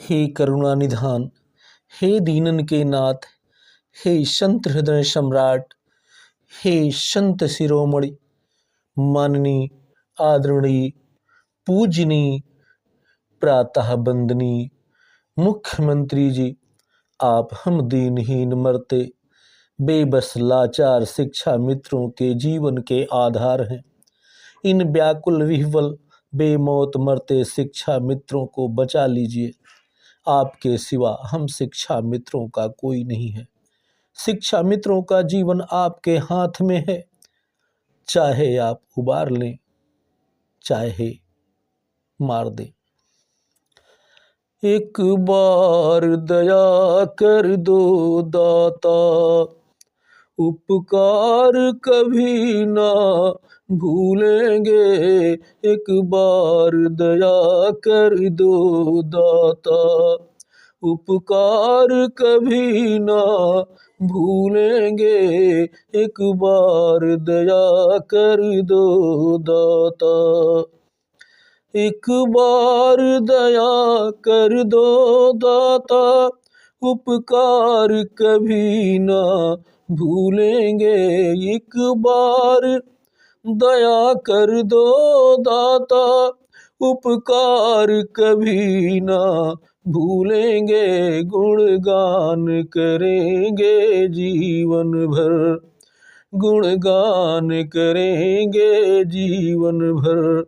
हे करुणा निधान, हे दीनन के नाथ, हे संत हृदय सम्राट, हे संत शिरोमणि, माननीय आदरणीय पूजनीय प्रातः वंदनीय मुख्यमंत्री जी, आप हम दीनहीन मरते बेबस लाचार शिक्षा मित्रों के जीवन के आधार हैं। इन व्याकुल विह्वल बेमौत मरते शिक्षा मित्रों को बचा लीजिए। आपके सिवा हम शिक्षा मित्रों का कोई नहीं है। शिक्षा मित्रों का जीवन आपके हाथ में है, चाहे आप उबार लें, चाहे मार दें। एक बार दया कर दो दाता, उपकार कभी ना भूलेंगे। एक बार दया कर दो दाता, उपकार कभी ना भूलेंगे। एक बार दया कर दो दाता, एक बार दया कर दो दाता, उपकार कभी ना भूलेंगे। एक बार दया कर दो दाता, उपकार कभी ना भूलेंगे। गुणगान करेंगे जीवन भर, गुणगान करेंगे जीवन भर।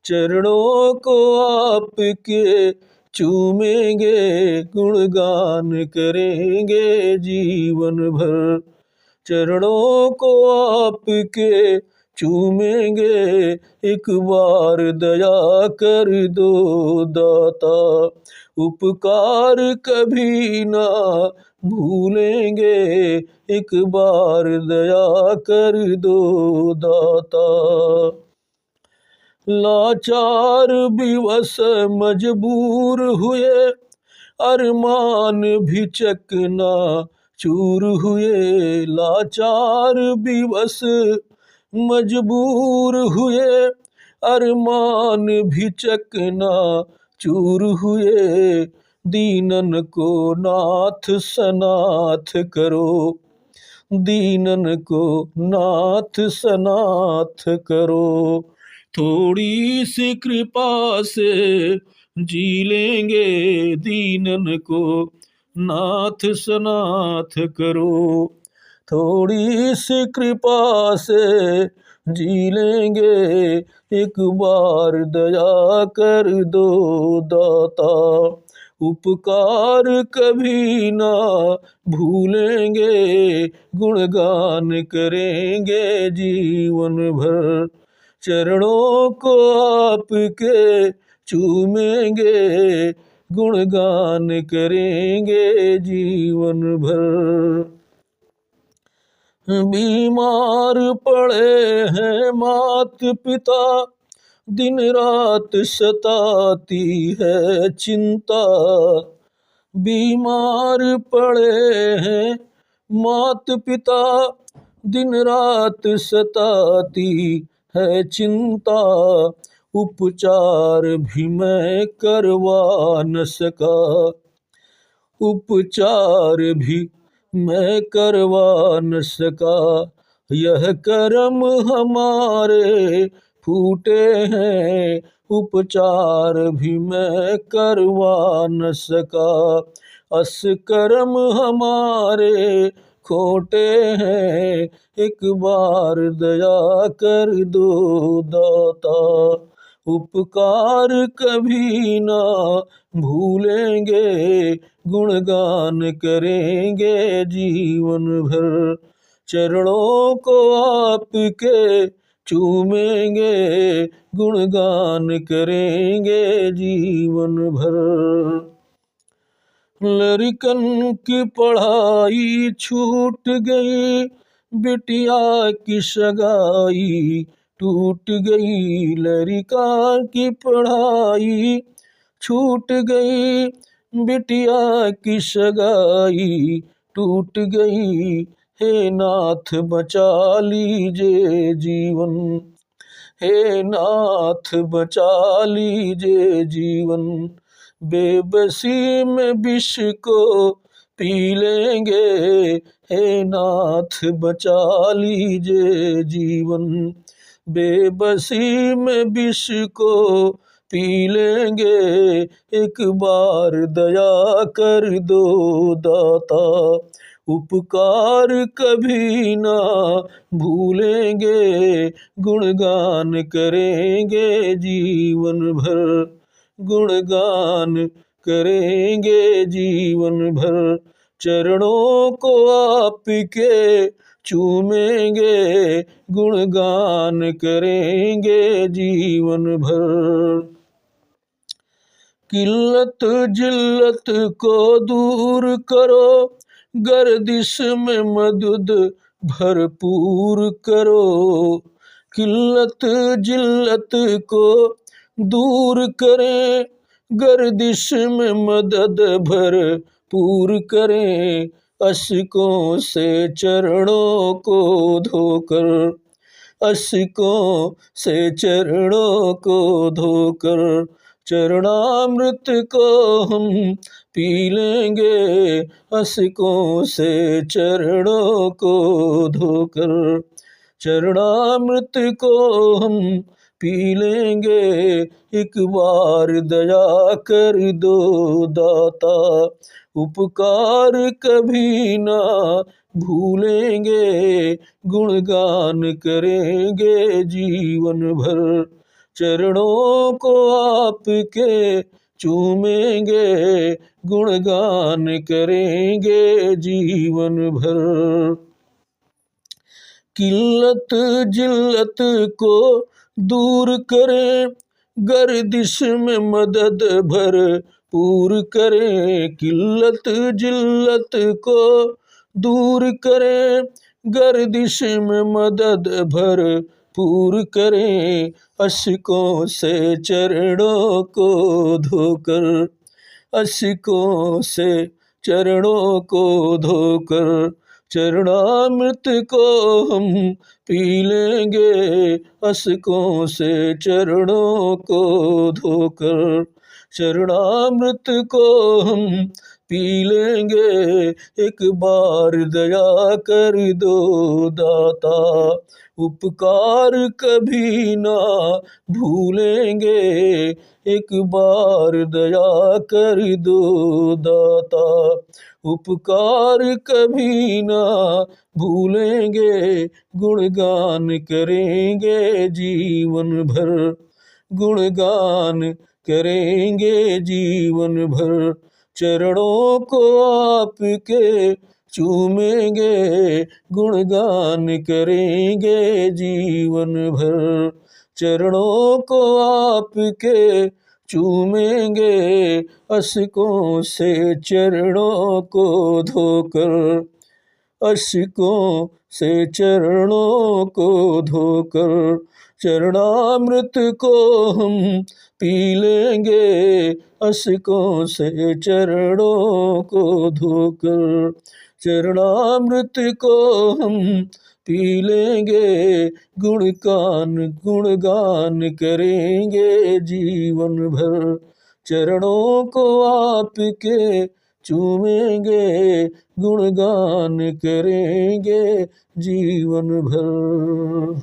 चरणों को आपके चूमेंगे, गुणगान करेंगे जीवन भर। चरणों को आपके चूमेंगे। एक बार दया कर दो दाता, उपकार कभी ना भूलेंगे। एक बार दया कर दो दाता। लाचार विवश मजबूर हुए, अरमान भी चकना चूर हुए। लाचार विवश मजबूर हुए, अरमान भी चकना चूर हुए। दीनन को नाथ सनाथ करो, दीनन को नाथ सनाथ करो। थोड़ी सी कृपा से जी लेंगे, दीनन को नाथ सनाथ करो। थोड़ी सी कृपा से जी लेंगे। एक बार दया कर दो दाता, उपकार कभी ना भूलेंगे। गुणगान करेंगे जीवन भर, चरणों को आपके चूमेंगे। गुणगान करेंगे जीवन भर। बीमार पड़े हैं मात पिता, दिन रात सताती है चिंता। बीमार पड़े हैं मात पिता, दिन रात सताती है चिंता। उपचार भी मैं करवा न सका, उपचार भी मैं करवा न सका। यह कर्म हमारे फूटे हैं, उपचार भी मैं करवा न सका। अस कर्म हमारे खोटे हैं, एक बार दया कर दो दाता, उपकार कभी ना भूलेंगे। गुणगान करेंगे जीवन भर, चरणों को आपके चूमेंगे। गुणगान करेंगे जीवन भर। लड़कन की पढ़ाई छूट गई, बिटिया की सगाई टूट गई। लड़का की पढ़ाई छूट गई, बिटिया की सगाई टूट गई। हे नाथ बचा लीजिए जीवन, हे नाथ बचा लीजिए जीवन। बेबसी में विष को पी लेंगे, हे नाथ बचा लीजिए जीवन। बेबसी में विष को पी लेंगे, एक बार दया कर दो दाता। उपकार कभी ना भूलेंगे, गुणगान करेंगे जीवन भर। गुणगान करेंगे जीवन भर, चरणों को आपके चूमेंगे, गुणगान करेंगे जीवन भर। किल्लत जिल्लत को दूर करो, गर्दिश में मदद भरपूर करो। किल्लत जिल्लत को दूर करें, गर्दिश में मदद भरपूर करें। अश्कों से चरणों को धोकर, अश्कों से चरणों को धोकर, चरणामृत को हम पी लेंगे। अश्कों से चरणों को धोकर, चरणामृत को हम पी लेंगे। एक बार दया कर दो दाता, उपकार कभी ना भूलेंगे, गुणगान करेंगे जीवन भर। चरणों को आपके चूमेंगे, गुणगान करेंगे जीवन भर। किल्लत जिल्लत को दूर करें, गर्दिश में मदद भरपूर करें। किल्लत जिल्लत को दूर करें, गर्दिश में मदद भरपूर करें। अश्कों से चरणों को धोकर, अश्कों से चरणों को धोकर, चरणामृत को हम पी लेंगे। अश्कों से चरणों को धोकर, चरणामृत को हम पी लेंगे। एक बार दया कर दो दाता, उपकार कभी ना भूलेंगे। एक बार दया कर दो दाता, उपकार कभी ना भूलेंगे, गुणगान करेंगे जीवन भर। गुणगान करेंगे जीवन भर, चरणों को आपके चूमेंगे, गुणगान करेंगे जीवन भर। चरणों को आपके चूमेंगे, अश्कों से चरणों को धोकर, अश्कों से चरणों को धोकर, चरणामृत को हम पी लेंगे। अश्कों से चरणों को धोकर, चरणामृत को हम पी लेंगे। गुणगान करेंगे जीवन भर, चरणों को आपके चूमेंगे, गुणगान करेंगे जीवन भर।